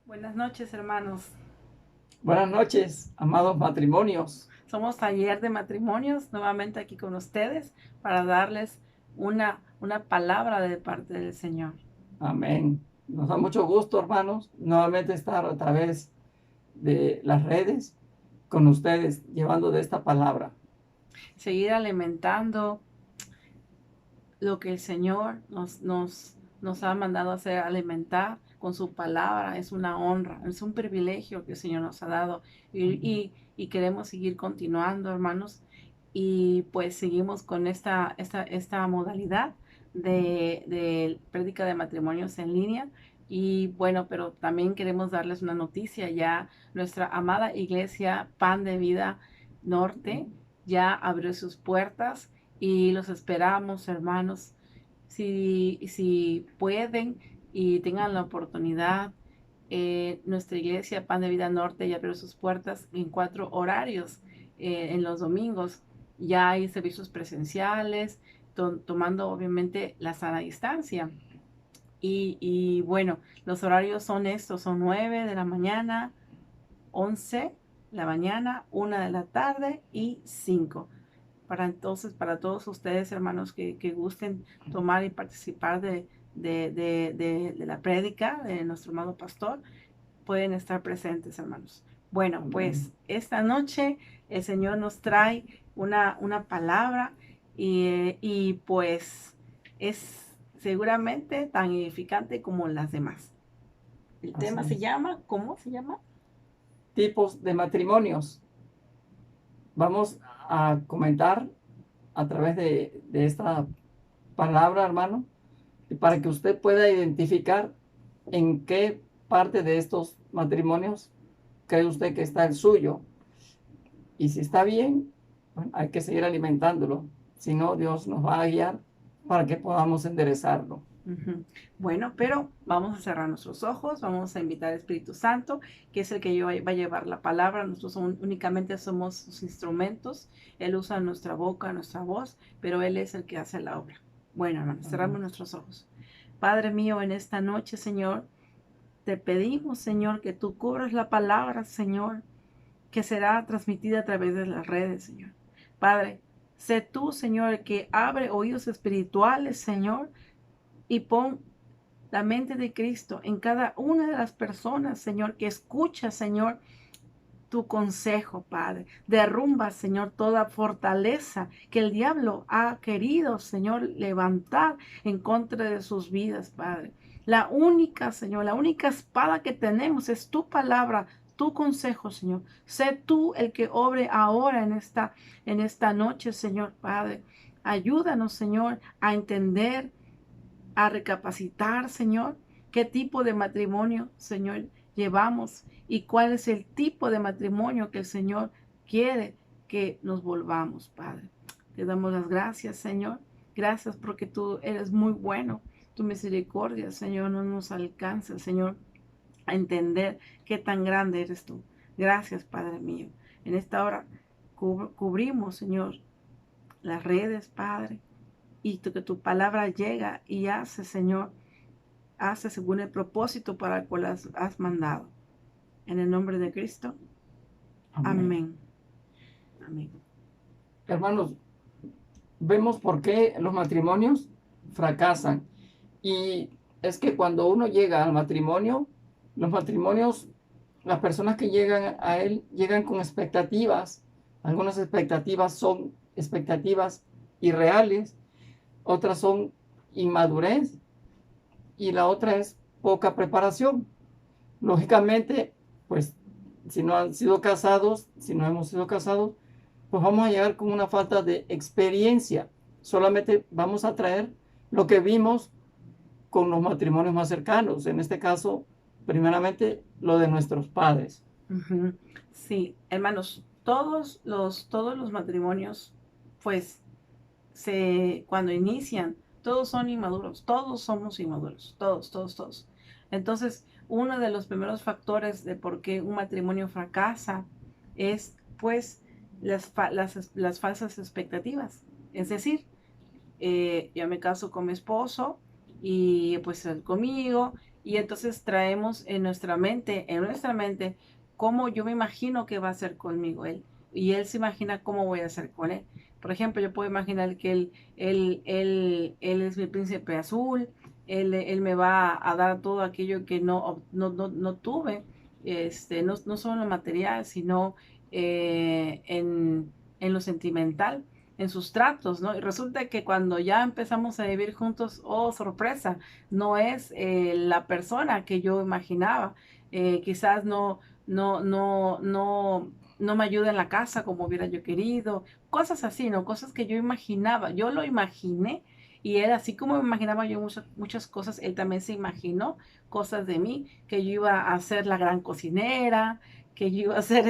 Buenas noches, hermanos. Buenas noches, amados matrimonios. Somos Taller de Matrimonios, nuevamente aquí con ustedes para darles una palabra de parte del Señor. Amén. Nos da mucho gusto, hermanos, nuevamente estar a través de las redes con ustedes, llevando de esta palabra. Seguir alimentando lo que el Señor nos ha mandado a hacer, alimentar con su palabra. Es una honra, es un privilegio que el Señor nos ha dado y queremos seguir continuando, hermanos. Y pues seguimos con esta modalidad de prédica de matrimonios en línea. Y bueno, pero también queremos darles una noticia. Ya nuestra amada iglesia Pan de Vida Norte ya abrió sus puertas y los esperamos, hermanos. Si pueden y tengan la oportunidad, nuestra iglesia Pan de Vida Norte ya abrió sus puertas en 4 horarios. En los domingos ya hay servicios presenciales, tomando obviamente la sana distancia. Y bueno, los horarios son estos, son 9 de la mañana, 11 de la mañana, 1 de la tarde y 5. Para todos ustedes, hermanos, que gusten tomar y participar de la prédica de nuestro amado pastor, pueden estar presentes, hermanos. Bueno, Amén. pues esta noche el Señor nos trae una palabra y pues es seguramente tan edificante como las demás. El Así tema se es. llama, ¿cómo se llama? Tipos de matrimonios. Vamos a comentar a través de esta palabra, hermano, para que usted pueda identificar en qué parte de estos matrimonios cree usted que está el suyo. Y si está bien, bueno, hay que seguir alimentándolo. Si no, Dios nos va a guiar para que podamos enderezarlo. Ujú. Bueno, pero vamos a cerrar nuestros ojos, vamos a invitar al Espíritu Santo, que es el que va a llevar la palabra. Nosotros únicamente somos sus instrumentos. Él usa nuestra boca, nuestra voz, pero Él es el que hace la obra. Bueno, hermanos, cerramos Amén. nuestros ojos. Padre mío, en esta noche, Señor, te pedimos, Señor, que tú cubras la palabra, Señor, que será transmitida a través de las redes, Señor. Padre, sé tú, Señor, el que abre oídos espirituales, Señor, y pon la mente de Cristo en cada una de las personas, Señor, que escucha, Señor, tu consejo, Padre. Derrumba, Señor, toda fortaleza que el diablo ha querido, Señor, levantar en contra de sus vidas, Padre. La única, Señor, la única espada que tenemos es tu palabra, tu consejo, Señor. Sé tú el que obre ahora en esta noche, Señor, Padre. Ayúdanos, Señor, a entender, a recapacitar, Señor, qué tipo de matrimonio, Señor, llevamos y cuál es el tipo de matrimonio que el Señor quiere que nos volvamos, Padre. Te damos las gracias, Señor. Gracias porque tú eres muy bueno. Tu misericordia, Señor, no nos alcanza, Señor, a entender qué tan grande eres tú. Gracias, Padre mío. En esta hora cubrimos, Señor, las redes, Padre, y que tu palabra llega y hace, Señor, hace según el propósito para el cual has mandado. En el nombre de Cristo, Amén. amén. Amén. Hermanos, vemos por qué los matrimonios fracasan. Y es que cuando uno llega al matrimonio, los matrimonios, las personas que llegan a él llegan con expectativas. Algunas expectativas son expectativas irreales, otras son inmadurez y la otra es poca preparación. Lógicamente, pues si no han sido casados, si no hemos sido casados, pues vamos a llegar con una falta de experiencia. Solamente vamos a traer lo que vimos con los matrimonios más cercanos. En este caso, primeramente, lo de nuestros padres. Ujú. Sí, hermanos, todos los matrimonios, pues, cuando inician, todos son inmaduros, todos somos inmaduros, todos, todos, todos. Entonces, uno de los primeros factores de por qué un matrimonio fracasa es, pues, las falsas expectativas. Es decir, yo me caso con mi esposo y pues él conmigo Y entonces traemos en nuestra mente, cómo yo me imagino que va a ser conmigo él. Y él se imagina cómo voy a ser con él. Por ejemplo, yo puedo imaginar que él es mi príncipe azul, él me va a dar todo aquello que no tuve, no solo en lo material, sino en lo sentimental, en sus tratos, ¿no? Y resulta que cuando ya empezamos a vivir juntos, oh, sorpresa, no es la persona que yo imaginaba. Quizás no me ayuda en la casa como hubiera yo querido, cosas así, ¿no? Cosas que yo imaginaba, yo lo imaginé y él, así como me imaginaba yo muchas cosas, él también se imaginó cosas de mí, que yo iba a ser la gran cocinera, que yo iba a ser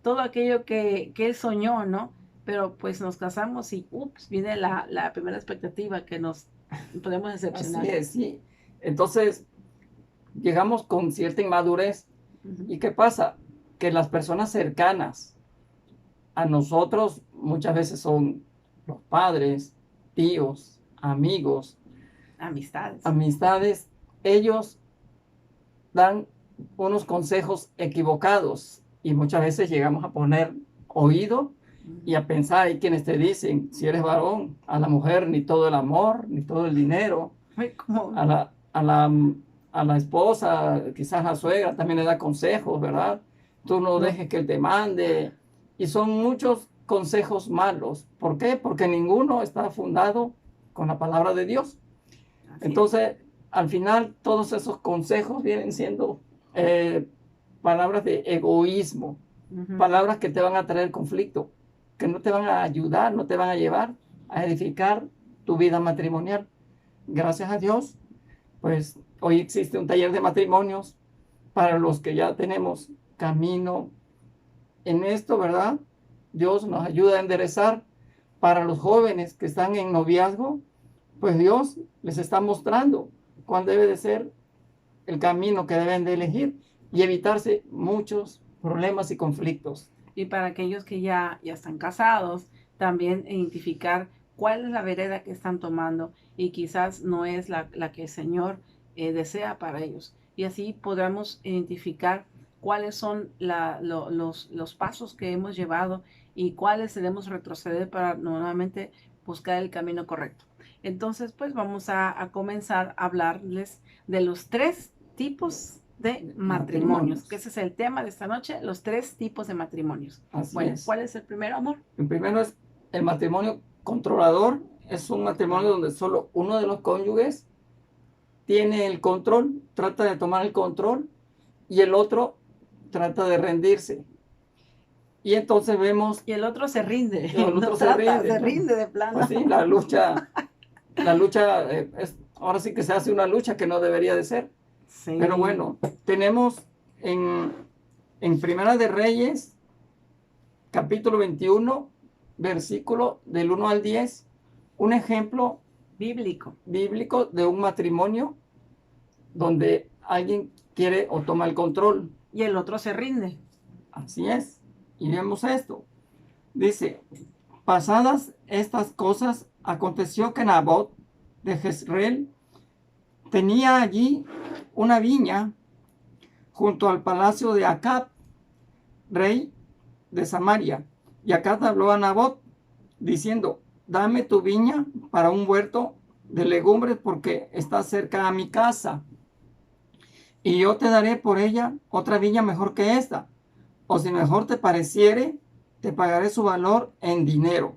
todo aquello que él soñó, ¿no? Pero pues nos casamos y, ups, viene la primera expectativa que nos podemos Así decepcionar. es, sí. Entonces, llegamos con cierta inmadurez. Ujú. ¿Y qué pasa? Que las personas cercanas a nosotros muchas veces son los padres, tíos, amigos, Amistades. amistades. Ellos dan unos consejos equivocados y muchas veces llegamos a poner oído y a pensar, hay quienes te dicen, si eres varón, a la mujer ni todo el amor, ni todo el dinero, Como, a la esposa, quizás la suegra también le da consejos, ¿verdad? Tú no no, dejes que él te mande. Y son muchos consejos malos. ¿Por qué? Porque ninguno está fundado con la palabra de Dios. así es. Entonces, al final, todos esos consejos vienen siendo palabras de egoísmo, Ujú. palabras que te van a traer conflicto, que no te van a ayudar, no te van a llevar a edificar tu vida matrimonial. Gracias a Dios, pues hoy existe un taller de matrimonios para los que ya tenemos camino en esto, ¿verdad? Dios nos ayuda a enderezar. Para los jóvenes que están en noviazgo, pues Dios les está mostrando cuál debe de ser el camino que deben de elegir y evitarse muchos problemas y conflictos. Y para aquellos que ya están casados, también identificar cuál es la vereda que están tomando y quizás no es la que el Señor desea para ellos. Y así podremos identificar cuáles son los pasos que hemos llevado y cuáles debemos retroceder para nuevamente buscar el camino correcto. Entonces, pues vamos a comenzar a hablarles de los tres tipos de matrimonios, que ese es el tema de esta noche, los tres tipos de matrimonios. Así Bueno, es. ¿cuál es el primero, amor? El primero es el matrimonio controlador. Es un matrimonio donde solo uno de los cónyuges tiene el control, trata de tomar el control y el otro trata de rendirse. Y entonces vemos Y el otro se rinde, que el no otro se trata, rinde, se ¿no? rinde de plano. Pues sí, la lucha ahora sí que se hace una lucha que no debería de ser. Sí. Pero bueno, tenemos en Primera de Reyes, capítulo 21, versículo del 1 al 10, un ejemplo Bíblico. bíblico de un matrimonio donde alguien quiere o toma el control. Y el otro se rinde. Así es. Y vemos esto. Dice, pasadas estas cosas, aconteció que Nabot de Jezreel tenía allí una viña junto al palacio de Acab, rey de Samaria. Y Acab habló a Nabot diciendo, dame tu viña para un huerto de legumbres porque está cerca a mi casa. Y yo te daré por ella otra viña mejor que esta. O si mejor te pareciere, te pagaré su valor en dinero.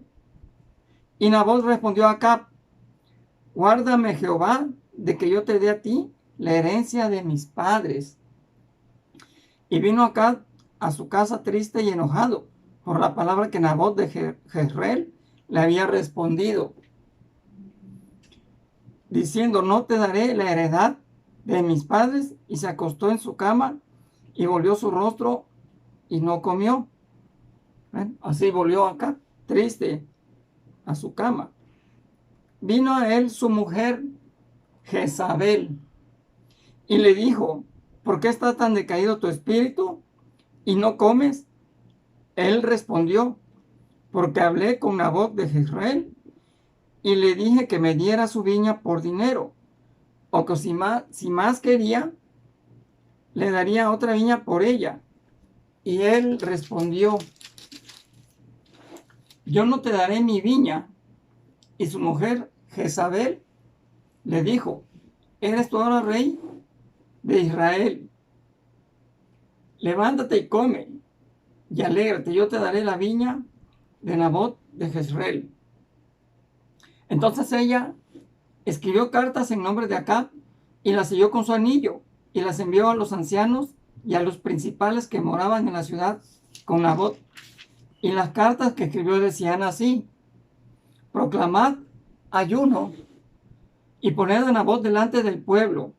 Y Nabot respondió a Acab, guárdame Jehová de que yo te dé a ti la herencia de mis padres. Y vino Acab a su casa triste y enojado por la palabra que Nabot de Jezreel le había respondido, diciendo, no te daré la heredad de mis padres. Y se acostó en su cama y volvió su rostro y no comió. Así volvió Acab triste a su cama. Vino a él su mujer Jezabel y le dijo, ¿por qué está tan decaído tu espíritu y no comes? Él respondió, porque hablé con Nabot de Jezreel y le dije que me diera su viña por dinero. o que si más quería, le daría otra viña por ella. Y él respondió: yo no te daré mi viña. Y su mujer Jezabel le dijo: ¿eres tú ahora rey de Israel? Levántate y come, y alégrate, yo te daré la viña de Nabot de Jezreel. Entonces ella escribió cartas en nombre de Acab y las selló con su anillo, y las envió a los ancianos y a los principales que moraban en la ciudad con Nabot. Y las cartas que escribió decían así: proclamad ayuno y poned a Nabot delante del pueblo,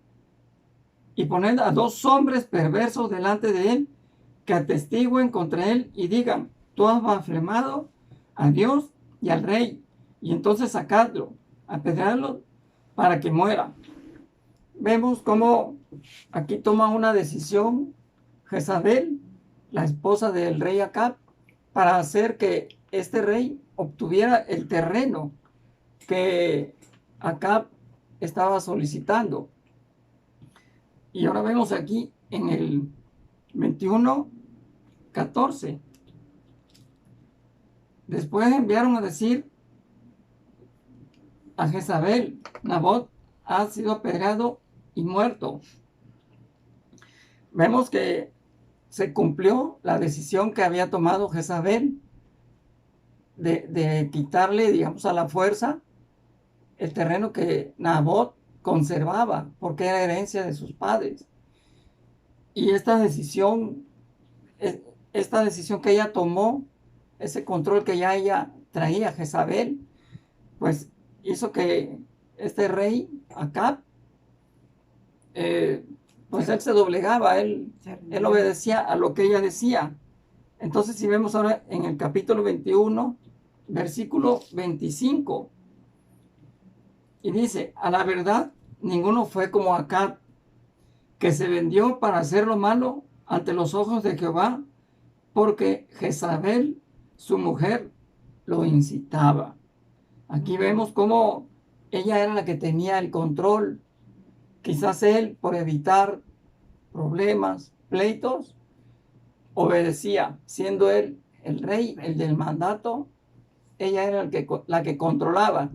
y poned a 2 hombres perversos delante de él, que atestiguen contra él y digan: tú has blasfemado a Dios y al rey, y entonces sacadlo, apedreadlo para que muera. Vemos cómo aquí toma una decisión Jezabel, la esposa del rey Acab, para hacer que este rey obtuviera el terreno que Acab estaba solicitando. Y ahora vemos aquí en el 21:14. Después enviaron a decir a Jezabel: Nabot ha sido apedreado y muerto. Vemos que se cumplió la decisión que había tomado Jezabel de quitarle, digamos, a la fuerza el terreno que Nabot conservaba, porque era herencia de sus padres. Y esta decisión que ella tomó, ese control que ya ella traía, Jezabel, pues hizo que este rey Acab, pues él se doblegaba, él obedecía a lo que ella decía. Entonces, si vemos ahora en el capítulo 21, versículo 25, y dice: a la verdad, ninguno fue como Acab, que se vendió para hacer lo malo ante los ojos de Jehová, porque Jezabel, su mujer, lo incitaba. Aquí vemos cómo ella era la que tenía el control. Quizás él, por evitar problemas, pleitos, obedecía, siendo él el rey, el del mandato, ella era la que controlaba.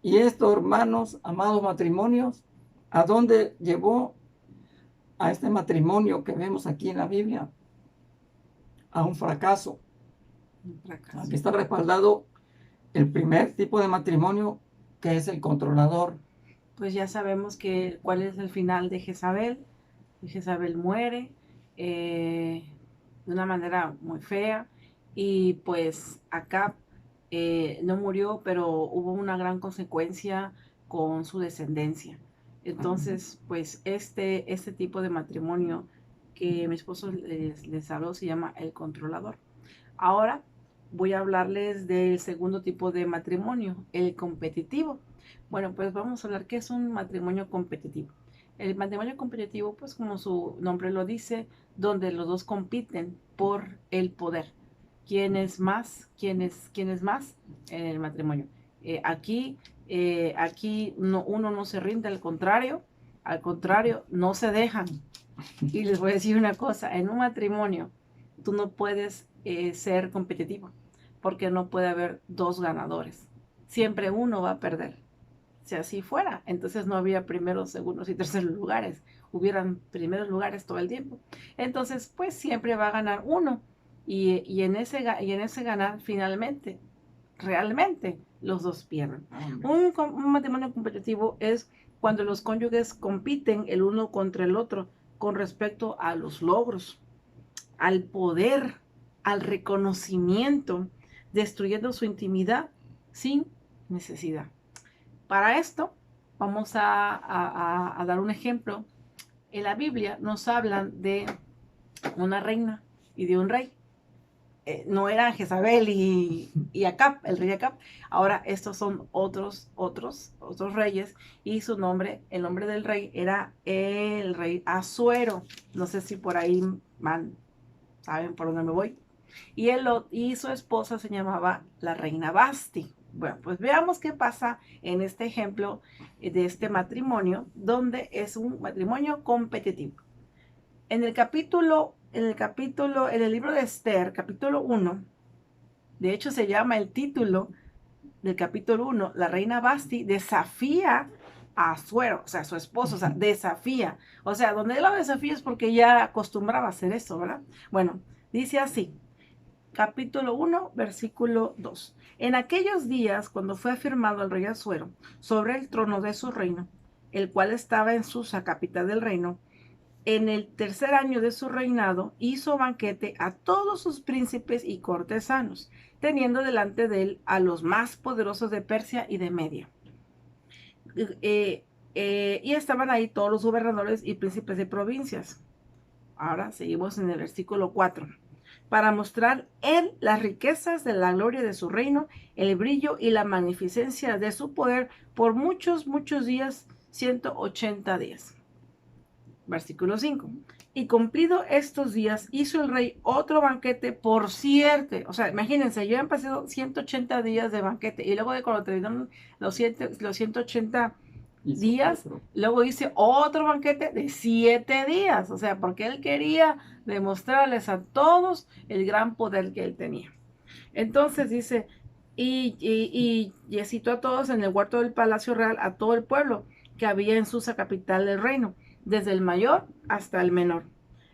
Y esto, hermanos, amados matrimonios, ¿a dónde llevó a este matrimonio que vemos aquí en la Biblia? A un fracaso. Aquí está respaldado el primer tipo de matrimonio, que es el controlador. Pues ya sabemos cuál es el final de Jezabel. Jezabel muere de una manera muy fea, y pues Acab no murió, pero hubo una gran consecuencia con su descendencia. Entonces, pues este tipo de matrimonio que mi esposo les habló se llama el controlador. Ahora voy a hablarles del segundo tipo de matrimonio, el competitivo. Bueno, pues vamos a hablar qué es un matrimonio competitivo. El matrimonio competitivo, pues como su nombre lo dice, donde los dos compiten por el poder. ¿Quién es más? ¿Quién es más en el matrimonio? Aquí uno no se rinde, al contrario, no se dejan. Y les voy a decir una cosa: en un matrimonio tú no puedes ser competitivo, porque no puede haber 2 ganadores. Siempre uno va a perder. Si así fuera, entonces no habría primeros, segundos y terceros lugares. Hubieran primeros lugares todo el tiempo. Entonces, pues siempre va a ganar uno. Y en ese ganar, finalmente, realmente, los dos pierden. Un matrimonio competitivo es cuando los cónyuges compiten el uno contra el otro con respecto a los logros, al poder, al reconocimiento, destruyendo su intimidad sin necesidad. Para esto, vamos a dar un ejemplo. En la Biblia nos hablan de una reina y de un rey. No eran Jezabel y Acab, el rey Acab. Ahora estos son otros reyes, y el nombre del rey era el rey Asuero. No sé si por ahí saben por dónde me voy. Y su esposa se llamaba la reina Basti. Bueno, pues veamos qué pasa en este ejemplo de este matrimonio, donde es un matrimonio competitivo. En el libro de Esther, capítulo 1, de hecho se llama el título del capítulo 1, la reina Vasti desafía a Asuero, o sea, a su esposo, o sea, desafía. O sea, donde él lo desafía es porque ya acostumbraba a hacer eso, ¿verdad? Bueno, dice así, capítulo 1, versículo 2. En aquellos días, cuando fue afirmado el rey Asuero sobre el trono de su reino, el cual estaba en Susa, capital del reino, en el tercer año de su reinado, hizo banquete a todos sus príncipes y cortesanos, teniendo delante de él a los más poderosos de Persia y de Media. Y estaban ahí todos los gobernadores y príncipes de provincias. Ahora seguimos en el versículo 4. Para mostrar él las riquezas de la gloria de su reino, el brillo y la magnificencia de su poder por muchos, muchos días, 180 días. Versículo 5. Y cumplido estos días, hizo el rey otro banquete por 7. O sea, imagínense, yo he pasado 180 días de banquete. Y luego de cuando terminaron los 180 días, luego hice otro banquete de 7 días. O sea, porque él quería demostrarles a todos el gran poder que él tenía. Entonces dice, y citó a todos en el huerto del palacio real, a todo el pueblo que había en Susa, capital del reino, desde el mayor hasta el menor.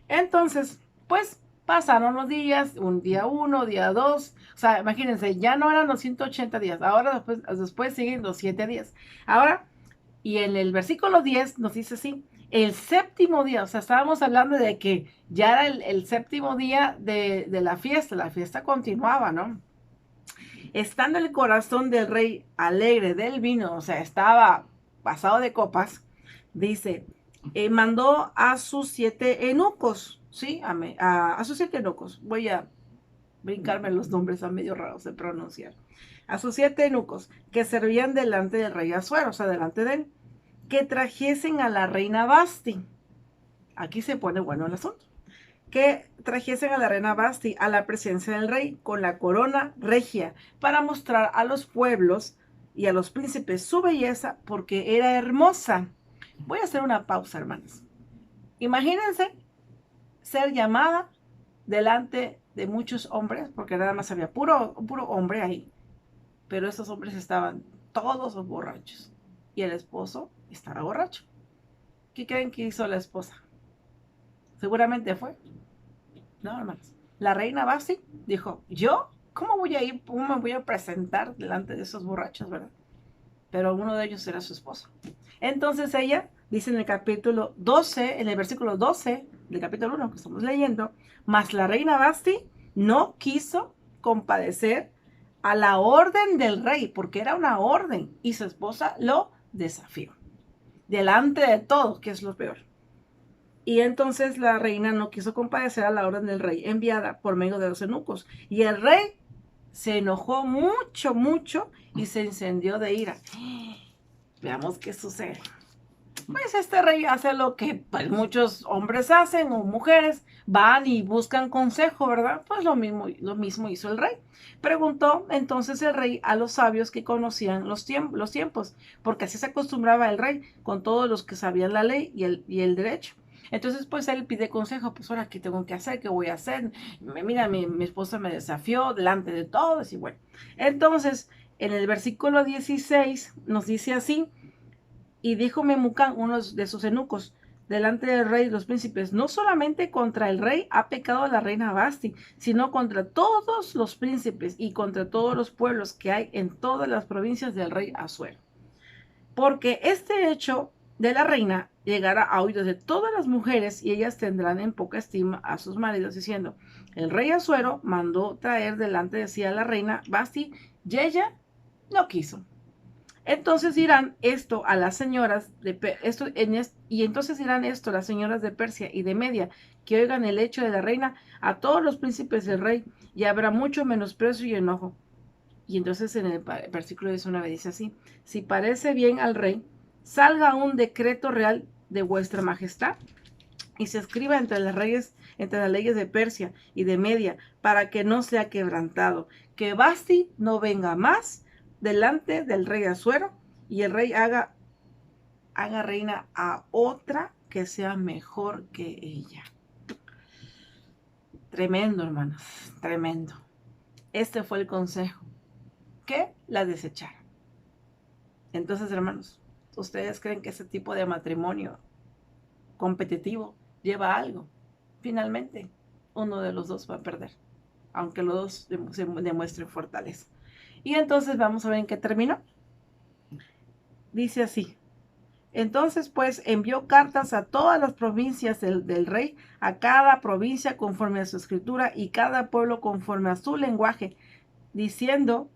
Entonces, pues pasaron los días, un día 1, día 2, o sea, imagínense, ya no eran los 180 días, ahora después siguen los 7 días. Ahora, y en el versículo 10 nos dice así, el séptimo día, o sea, estábamos hablando de que ya era el séptimo día de la fiesta continuaba, ¿no? Estando el corazón del rey alegre del vino, o sea, estaba pasado de copas, dice, mandó a sus 7 eunucos, ¿sí? A sus 7 eunucos. Voy a brincarme los nombres, a medio raros de pronunciar. A sus 7 eunucos que servían delante del rey Asuero, o sea, delante de él, que trajesen a la reina Vasti. Aquí se pone bueno el asunto. Que trajesen a la reina Vasti a la presencia del rey con la corona regia para mostrar a los pueblos y a los príncipes su belleza porque era hermosa. Voy a hacer una pausa, hermanos. Imagínense ser llamada delante de muchos hombres, porque nada más había puro hombre ahí, pero esos hombres estaban todos borrachos y el esposo estaba borracho. ¿Qué creen que hizo la esposa? Seguramente fue. No, hermanos. La reina Vasti dijo, ¿yo? ¿Cómo voy a ir? ¿Cómo me voy a presentar delante de esos borrachos, verdad? Pero uno de ellos era su esposo. Entonces ella dice en el capítulo 12, en el versículo 12 del capítulo 1 que estamos leyendo, mas la reina Vasti no quiso compadecer a la orden del rey, porque era una orden, y su esposa lo desafió. Delante de todos, que es lo peor. Y entonces la reina no quiso compadecer a la orden del rey enviada por medio de los eunucos. Y el rey se enojó mucho, mucho y se encendió de ira. Veamos qué sucede. Pues este rey hace lo que pues, muchos hombres hacen o mujeres, van y buscan consejo, ¿verdad? Pues lo mismo hizo el rey. Preguntó entonces el rey a los sabios que conocían los tiempos, porque así se acostumbraba el rey con todos los que sabían la ley y el derecho. Entonces, pues él pide consejo, pues ahora, ¿qué tengo que hacer? ¿Qué voy a hacer? Mira, mi esposa me desafió delante de todos y bueno. Entonces, en el versículo 16 nos dice así, y dijo Memucán, uno de sus eunucos, delante del rey y los príncipes, no solamente contra el rey ha pecado la reina Vasti, sino contra todos los príncipes y contra todos los pueblos que hay en todas las provincias del rey Asuero. Porque este hecho de la reina llegará a oídos de todas las mujeres y ellas tendrán en poca estima a sus maridos, diciendo, el rey Asuero mandó traer delante de sí a la reina Vasti y ella no quiso. Entonces dirán esto a las señoras las señoras de Persia y de Media, que oigan el hecho de la reina a todos los príncipes del rey, y habrá mucho menosprecio y enojo. Y entonces en el versículo 19 dice así, si parece bien al rey, salga un decreto real de vuestra majestad y se escriba entre las leyes de Persia y de Media, para que no sea quebrantado, que Vasti no venga más delante del rey Asuero, y el rey haga reina a otra que sea mejor que ella. Tremendo, hermanos, tremendo. Este fue el consejo, que la desecharon. Entonces, hermanos, ¿ustedes creen que ese tipo de matrimonio competitivo lleva a algo? Finalmente, uno de los dos va a perder, aunque los dos se demuestren fortaleza. Y entonces vamos a ver en qué terminó. Dice así: entonces pues envió cartas a todas las provincias del rey, a cada provincia conforme a su escritura y cada pueblo conforme a su lenguaje, diciendo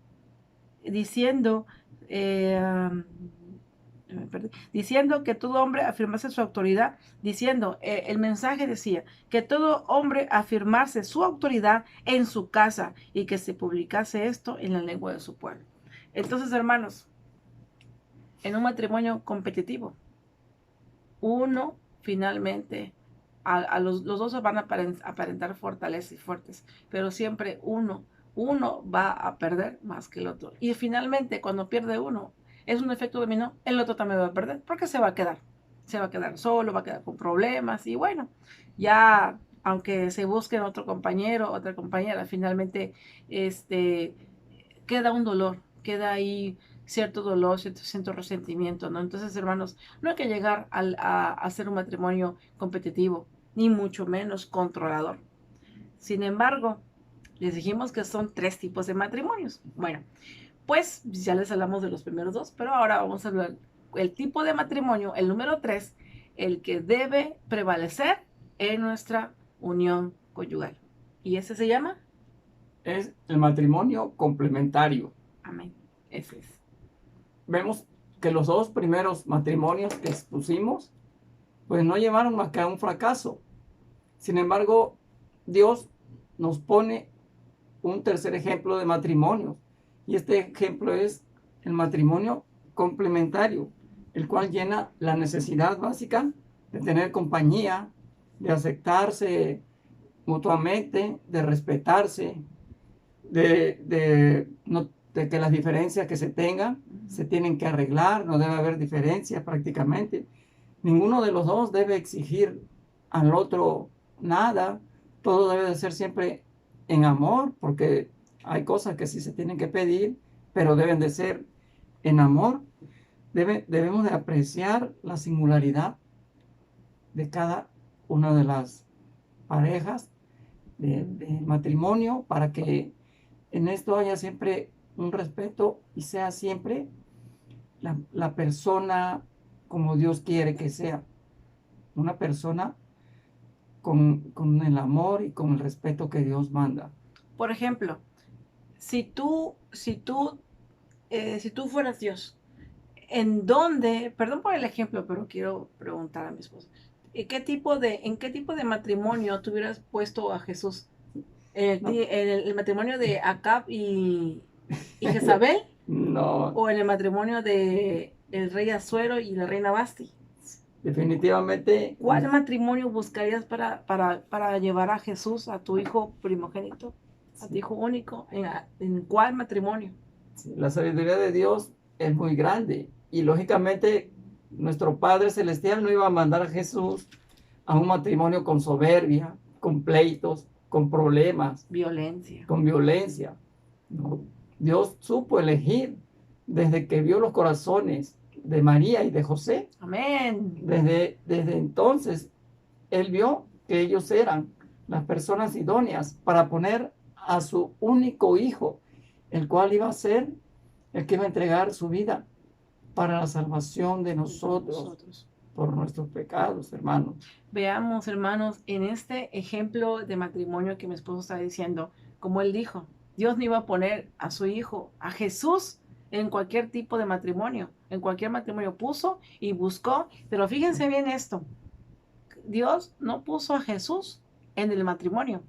que todo hombre afirmase su autoridad, el mensaje decía que todo hombre afirmase su autoridad en su casa y que se publicase esto en la lengua de su pueblo. Entonces, hermanos, en un matrimonio competitivo, uno finalmente, los dos van a aparentar fortaleza y fuertes, pero siempre uno va a perder más que el otro. Y finalmente, cuando pierde uno, es un efecto dominó, el otro también va a perder, porque se va a quedar solo, va a quedar con problemas, y bueno, ya, aunque se busquen otro compañero, otra compañera, finalmente, queda un dolor, queda ahí cierto dolor, cierto resentimiento, ¿no? Entonces, hermanos, no hay que llegar a hacer un matrimonio competitivo, ni mucho menos controlador. Sin embargo, les dijimos que son 3 tipos de matrimonios. Bueno, pues ya les hablamos de los primeros 2, pero ahora vamos a hablar el tipo de matrimonio, el número 3, el que debe prevalecer en nuestra unión conyugal. ¿Y ese se llama? Es el matrimonio complementario. Amén. Ese es. Vemos que los 2 primeros matrimonios que expusimos, pues no llevaron más que a un fracaso. Sin embargo, Dios nos pone un tercer ejemplo de matrimonio, y este ejemplo es el matrimonio complementario, el cual llena la necesidad básica de tener compañía, de aceptarse mutuamente, de respetarse, de que las diferencias que se tengan se tienen que arreglar, no debe haber diferencias prácticamente. Ninguno de los dos debe exigir al otro nada, todo debe de ser siempre en amor, porque hay cosas que sí se tienen que pedir, pero deben de ser en amor. Debemos de apreciar la singularidad de cada una de las parejas de matrimonio, para que en esto haya siempre un respeto y sea siempre la persona como Dios quiere que sea, una persona con el amor y con el respeto que Dios manda. Por ejemplo, si tú fueras Dios, ¿en dónde? Perdón por el ejemplo, pero quiero preguntar a mi esposa. ¿En qué tipo de matrimonio tú hubieras puesto a Jesús? ¿El matrimonio de Acab y Jezabel? No. ¿O en el matrimonio de el rey Asuero y la reina Basti? Definitivamente. ¿Cuál matrimonio buscarías para llevar a Jesús, a tu hijo primogénito, a tu hijo único? ¿En cuál matrimonio? Sí, la sabiduría de Dios es muy grande, y lógicamente nuestro Padre Celestial no iba a mandar a Jesús a un matrimonio con soberbia, con pleitos, con problemas, Violencia. con violencia. No. Dios supo elegir desde que vio los corazones de María y de José. Amén. Desde entonces, Él vio que ellos eran las personas idóneas para poner a su único hijo, el cual iba a ser el que iba a entregar su vida para la salvación de nosotros por nuestros pecados, hermanos. Veamos, hermanos, en este ejemplo de matrimonio que mi esposo está diciendo, como él dijo, Dios no iba a poner a su hijo, a Jesús, en cualquier tipo de matrimonio. En cualquier matrimonio puso y buscó, pero fíjense bien esto, Dios no puso a Jesús en el matrimonio,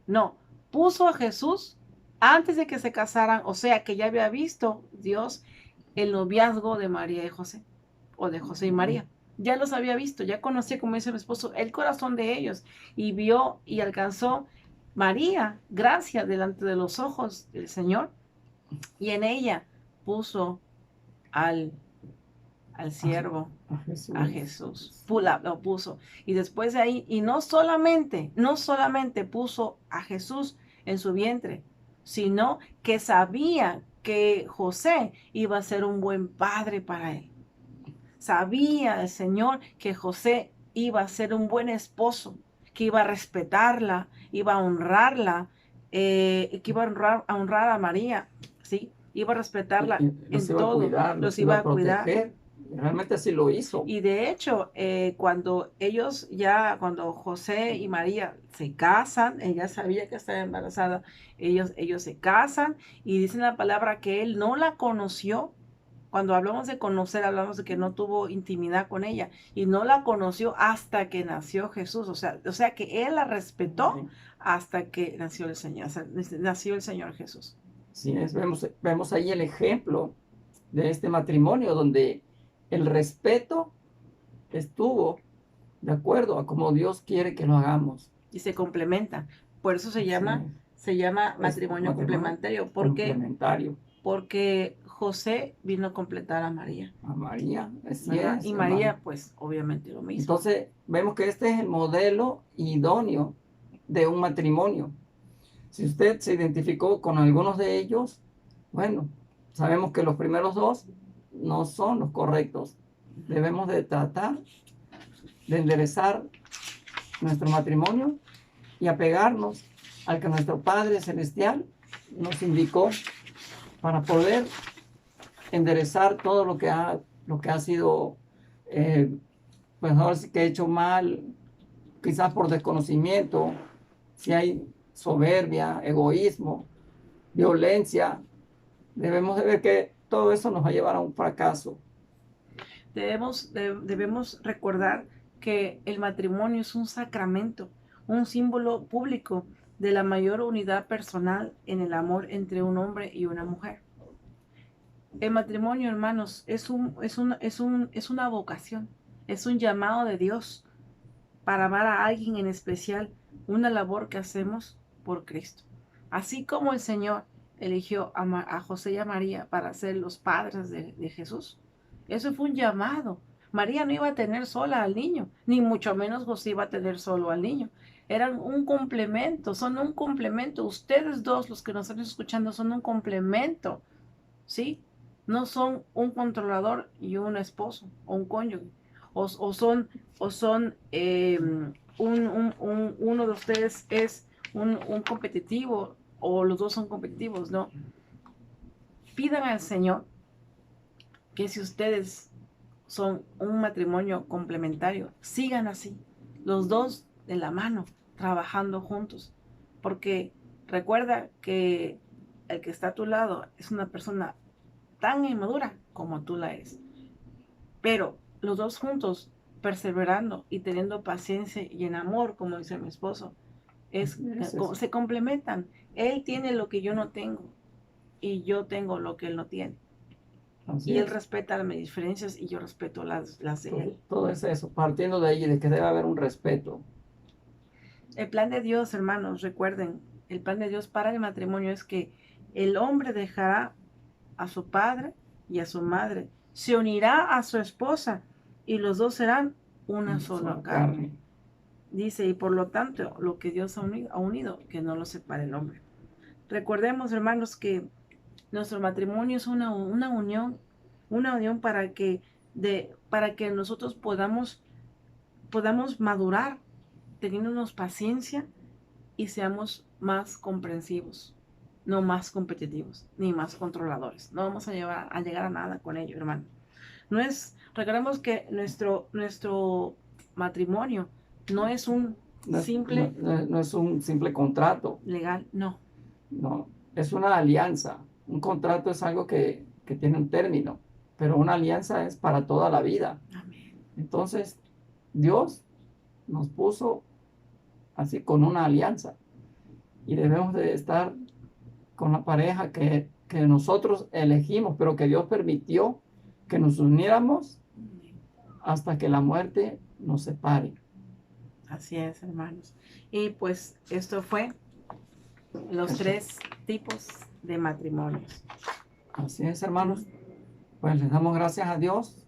no, puso a Jesús antes de que se casaran, o sea que ya había visto Dios el noviazgo de María y José, o de José y María. Ya los había visto, ya conocía, como dice mi esposo, el corazón de ellos, y vio y alcanzó María gracia delante de los ojos del Señor, y en ella puso al siervo, a Jesús. Lo puso. Y después de ahí, y no solamente puso a Jesús en su vientre, sino que sabía que José iba a ser un buen padre para él. Sabía el Señor que José iba a ser un buen esposo, que iba a respetarla, iba a honrarla, que iba a honrar a María, ¿sí? Iba a respetarla los en iba a todo, cuidar, los iba a cuidar. proteger. Realmente así lo hizo. Y de hecho, cuando José y María se casan, ella sabía que estaba embarazada, ellos se casan y dicen la palabra que él no la conoció. Cuando hablamos de conocer, hablamos de que no tuvo intimidad con ella y no la conoció hasta que nació Jesús. O sea que él la respetó hasta que nació el Señor, nació el Señor Jesús. Sí, vemos ahí el ejemplo de este matrimonio donde el respeto estuvo de acuerdo a como Dios quiere que lo hagamos. Y se complementan. Por eso se llama matrimonio complementario. Porque José vino a completar a María. A María, así es. Y María, pues, obviamente lo mismo. Entonces, vemos que este es el modelo idóneo de un matrimonio. Si usted se identificó con algunos de ellos, bueno, sabemos que los primeros dos no son los correctos. Debemos de tratar de enderezar nuestro matrimonio y apegarnos al que nuestro Padre Celestial nos indicó para poder enderezar todo lo que ha sido, pues ahora sí que he hecho mal, quizás por desconocimiento, si hay soberbia, egoísmo, violencia, debemos de ver que todo eso nos va a llevar a un fracaso. Debemos recordar que el matrimonio es un sacramento, un símbolo público de la mayor unidad personal en el amor entre un hombre y una mujer. El matrimonio, hermanos, es una vocación, es un llamado de Dios para amar a alguien en especial, una labor que hacemos por Cristo. Así como el Señor eligió a José y a María para ser los padres de Jesús, eso fue un llamado. María no iba a tener sola al niño, ni mucho menos José iba a tener solo al niño. Eran un complemento, son un complemento. Ustedes dos, los que nos están escuchando, son un complemento, ¿sí? No son un controlador y un esposo o un cónyuge. O son uno de ustedes es un competitivo o los dos son competitivos, no. Pidan al Señor que si ustedes son un matrimonio complementario, sigan así, los dos de la mano, trabajando juntos, porque recuerda que el que está a tu lado es una persona tan inmadura como tú la eres, pero los dos juntos, perseverando y teniendo paciencia y en amor, como dice mi esposo, se complementan. Él tiene lo que yo no tengo y yo tengo lo que él no tiene. Y él respeta mis diferencias y yo respeto las de él. Todo es eso, partiendo de ahí, de que debe haber un respeto. El plan de Dios, hermanos, recuerden, el plan de Dios para el matrimonio es que el hombre dejará a su padre y a su madre, se unirá a su esposa y los dos serán una sola carne. Dice, y por lo tanto, lo que Dios ha unido, que no lo separe el hombre. Recordemos, hermanos, que nuestro matrimonio es una unión para que nosotros podamos madurar, teniéndonos paciencia y seamos más comprensivos, no más competitivos, ni más controladores. No vamos a llegar a nada con ello, hermano. Recordemos que nuestro matrimonio no es un simple... No es un simple contrato. Legal, no. No, es una alianza. Un contrato es algo que tiene un término, pero una alianza es para toda la vida. Amén. Entonces, Dios nos puso así con una alianza y debemos de estar con la pareja que nosotros elegimos, pero que Dios permitió que nos uniéramos hasta que la muerte nos separe. Así es, hermanos. Y pues esto fue los 3 tipos de matrimonios. Así es, hermanos. Pues les damos gracias a Dios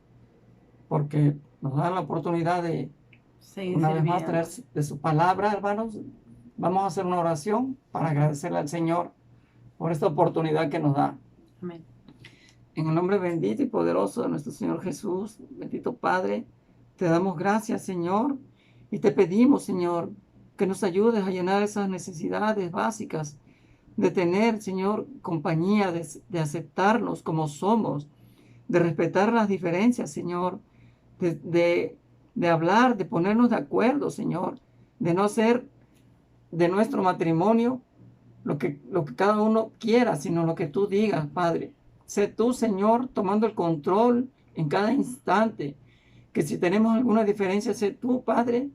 porque nos da la oportunidad de Seguir una vez más sirviendo. traer de su palabra, hermanos. Vamos a hacer una oración para agradecerle al Señor por esta oportunidad que nos da. Amén. En el nombre bendito y poderoso de nuestro Señor Jesús, bendito Padre, te damos gracias, Señor, y te pedimos, Señor, que nos ayudes a llenar esas necesidades básicas de tener, Señor, compañía, de aceptarnos como somos, de respetar las diferencias, Señor, de hablar, de ponernos de acuerdo, Señor, de no hacer de nuestro matrimonio lo que cada uno quiera, sino lo que tú digas, Padre. Sé tú, Señor, tomando el control en cada instante. Que si tenemos alguna diferencia, sé tú, Padre,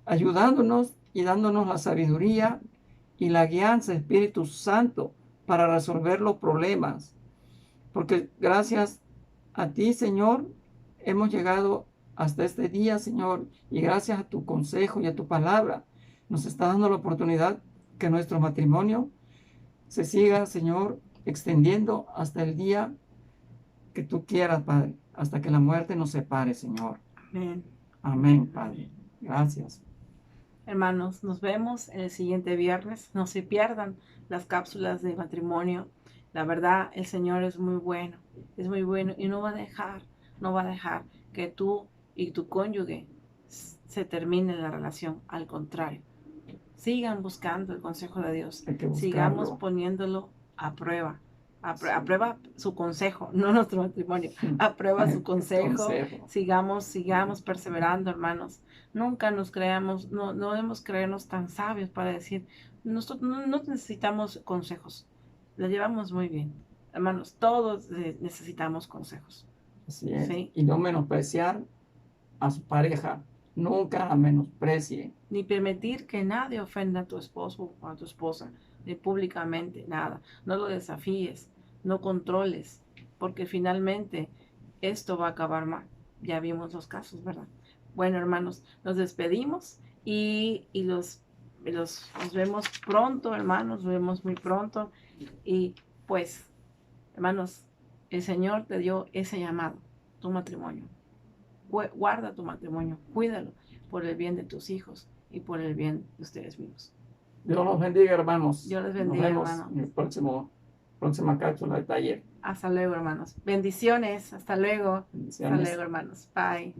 ayudándonos y dándonos la sabiduría y la guianza, Espíritu Santo, para resolver los problemas. Porque gracias a ti, Señor, hemos llegado hasta este día, Señor, y gracias a tu consejo y a tu palabra, nos está dando la oportunidad que nuestro matrimonio se siga, Señor, extendiendo hasta el día que tú quieras, Padre, hasta que la muerte nos separe, Señor. Amén. Amén, Padre. Gracias. Hermanos, nos vemos el siguiente viernes. No se pierdan las cápsulas de matrimonio. La verdad, el Señor es muy bueno y no va a dejar que tú y tu cónyuge se termine la relación. Al contrario, sigan buscando el consejo de Dios. Hay que buscarlo. Sigamos poniéndolo a prueba. Aprueba su consejo, no nuestro matrimonio. Aprueba su consejo. Sigamos perseverando, hermanos. Nunca nos creamos, no debemos creernos tan sabios para decir, nosotros no necesitamos consejos. Lo llevamos muy bien. Hermanos, todos necesitamos consejos. Así es. ¿Sí? Y no menospreciar a su pareja. Nunca la menosprecie. Ni permitir que nadie ofenda a tu esposo o a tu esposa, ni públicamente, nada. No lo desafíes, no controles, porque finalmente esto va a acabar mal. Ya vimos los casos, ¿verdad? Bueno, hermanos, nos despedimos y nos vemos pronto, hermanos, nos vemos muy pronto. Y pues, hermanos, el Señor te dio ese llamado, tu matrimonio. Guarda tu matrimonio, cuídalo por el bien de tus hijos y por el bien de ustedes mismos. Dios los bendiga, hermanos. Dios les bendiga, Nos vemos hermano. en el próxima cápsula de taller. Hasta luego, hermanos. Bendiciones. Hasta luego. Bendiciones. Hasta luego, hermanos. Bye.